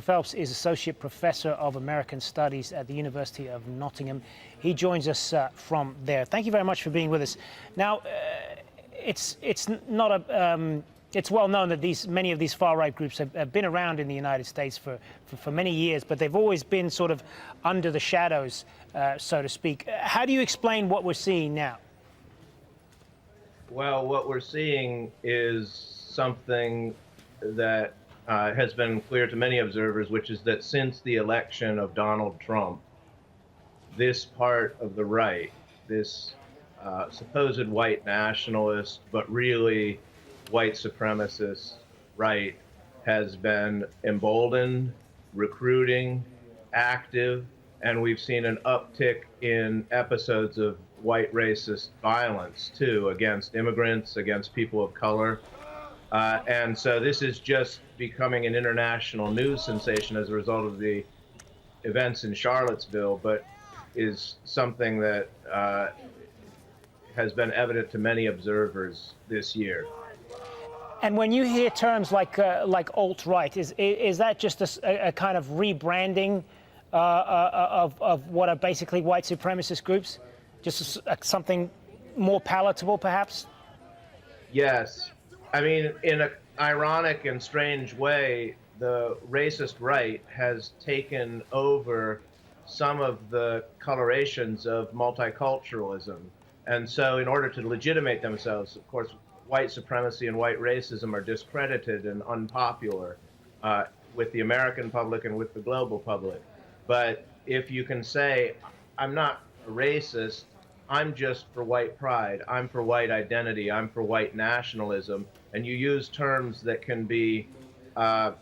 Phelps is Associate Professor of American Studies at the University of Nottingham. He joins us from there. Thank you very much for being with us. Now, it's well known that many of these far-right groups have been around in the United States for many years, but they've always been sort of under the shadows, so to speak. How do you explain what we're seeing now? Well, what we're seeing is something that has been clear to many observers, which is that since the election of Donald Trump, this part of the right, this supposed white nationalist, but really white supremacist right, has been emboldened, recruiting, active, and we've seen an uptick in episodes of white racist violence, too, against immigrants, against people of color. And so this is just becoming an international news sensation as a result of the events in Charlottesville, but is something that has been evident to many observers this year. And when you hear terms like alt-right, is that just a kind of rebranding of what are basically white supremacist groups? Just something more palatable, perhaps? Yes. I mean, in an ironic and strange way, the racist right has taken over some of the colorations of multiculturalism. And so in order to legitimate themselves, of course, white supremacy and white racism are discredited and unpopular with the American public and with the global public. But if you can say, I'm not a racist, I'm just for white pride, I'm for white identity, I'm for white nationalism, and you use terms that can be, more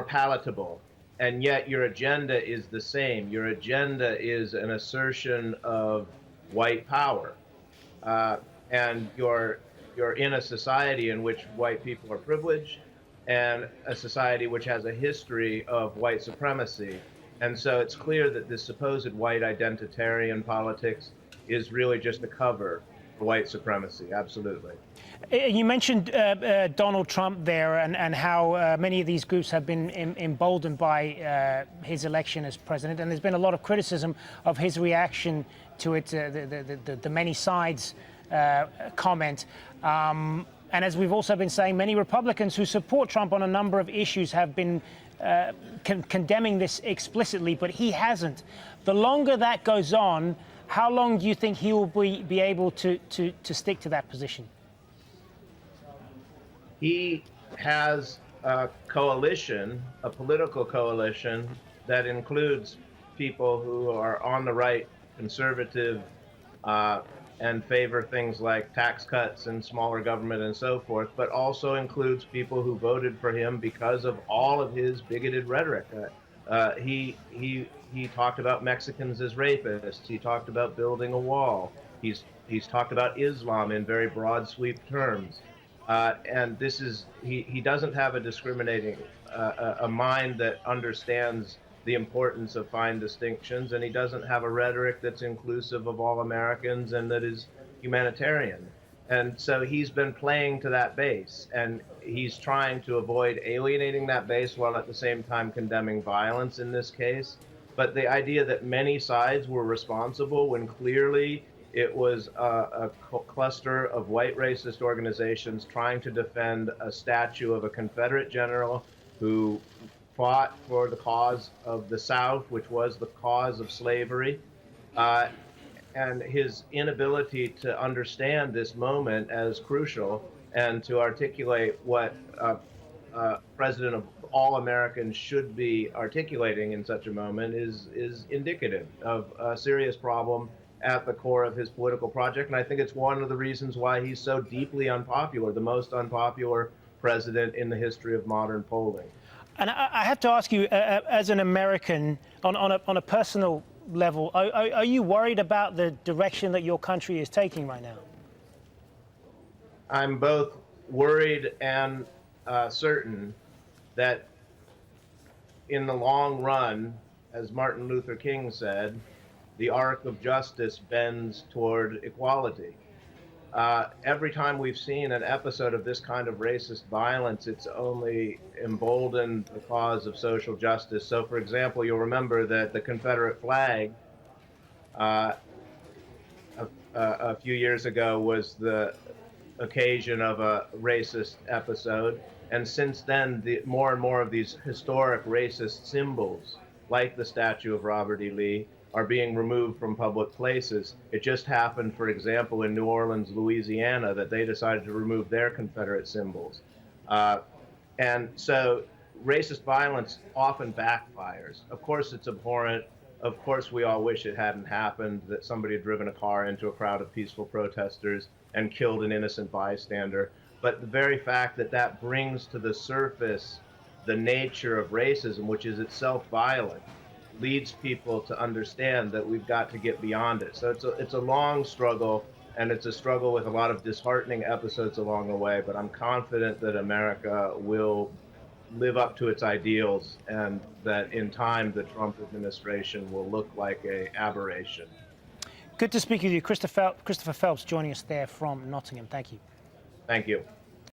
palatable, and yet your agenda is the same. Your agenda is an assertion of white power, and you're in a society in which white people are privileged, and a society which has a history of white supremacy. And so it's clear that this supposed white identitarian politics is really just a cover for white supremacy, absolutely. You mentioned Donald Trump there and how many of these groups have been emboldened by his election as president. And there's been a lot of criticism of his reaction to it, the many sides comment. And as we've also been saying, many Republicans who support Trump on a number of issues have been condemning this explicitly, but he hasn't. The longer that goes on, how long do you think he will be able to stick to that position? He has a coalition, a political coalition, that includes people who are on the right, conservative, and favor things like tax cuts and smaller government and so forth, but also includes people who voted for him because of all of his bigoted rhetoric. He talked about Mexicans as rapists. He talked about building a wall. He's talked about Islam in very broad sweep terms. And this is, he doesn't have a discriminating, a mind that understands the importance of fine distinctions, and he doesn't have a rhetoric that's inclusive of all Americans and that is humanitarian. And so he's been playing to that base, and he's trying to avoid alienating that base while at the same time condemning violence in this case. But the idea that many sides were responsible when clearly it was a cluster of white racist organizations trying to defend a statue of a Confederate general who fought for the cause of the South, which was the cause of slavery, and his inability to understand this moment as crucial and to articulate what president of all Americans should be articulating in such a moment is indicative of a serious problem at the core of his political project. And I think it's one of the reasons why he's so deeply unpopular, the most unpopular president in the history of modern polling. And I have to ask you, as an American, on a personal level, are you worried about the direction that your country is taking right now? I'm both worried and certain that in the long run, as Martin Luther King said, the arc of justice bends toward equality. every time we've seen an episode of this kind of racist violence, it's only emboldened the cause of social justice. So, for example, you'll remember that the Confederate flag uh, a few years ago was the occasion of a racist episode. And since then, more and more of these historic racist symbols, like the statue of Robert E. Lee, are being removed from public places. It just happened, for example, in New Orleans, Louisiana, that they decided to remove their Confederate symbols. Uh, and so racist violence often backfires. Of course, it's abhorrent. Of course, we all wish it hadn't happened, that somebody had driven a car into a crowd of peaceful protesters and killed an innocent bystander. But the very fact that that brings to the surface the nature of racism, which is itself violent, leads people to understand that we've got to get beyond it. So it's a long struggle, and it's a struggle with a lot of disheartening episodes along the way. But I'm confident that America will live up to its ideals, and that in time the Trump administration will look like a aberration. Good to speak with you. Christopher Phelps joining us there from Nottingham. Thank you. Thank you.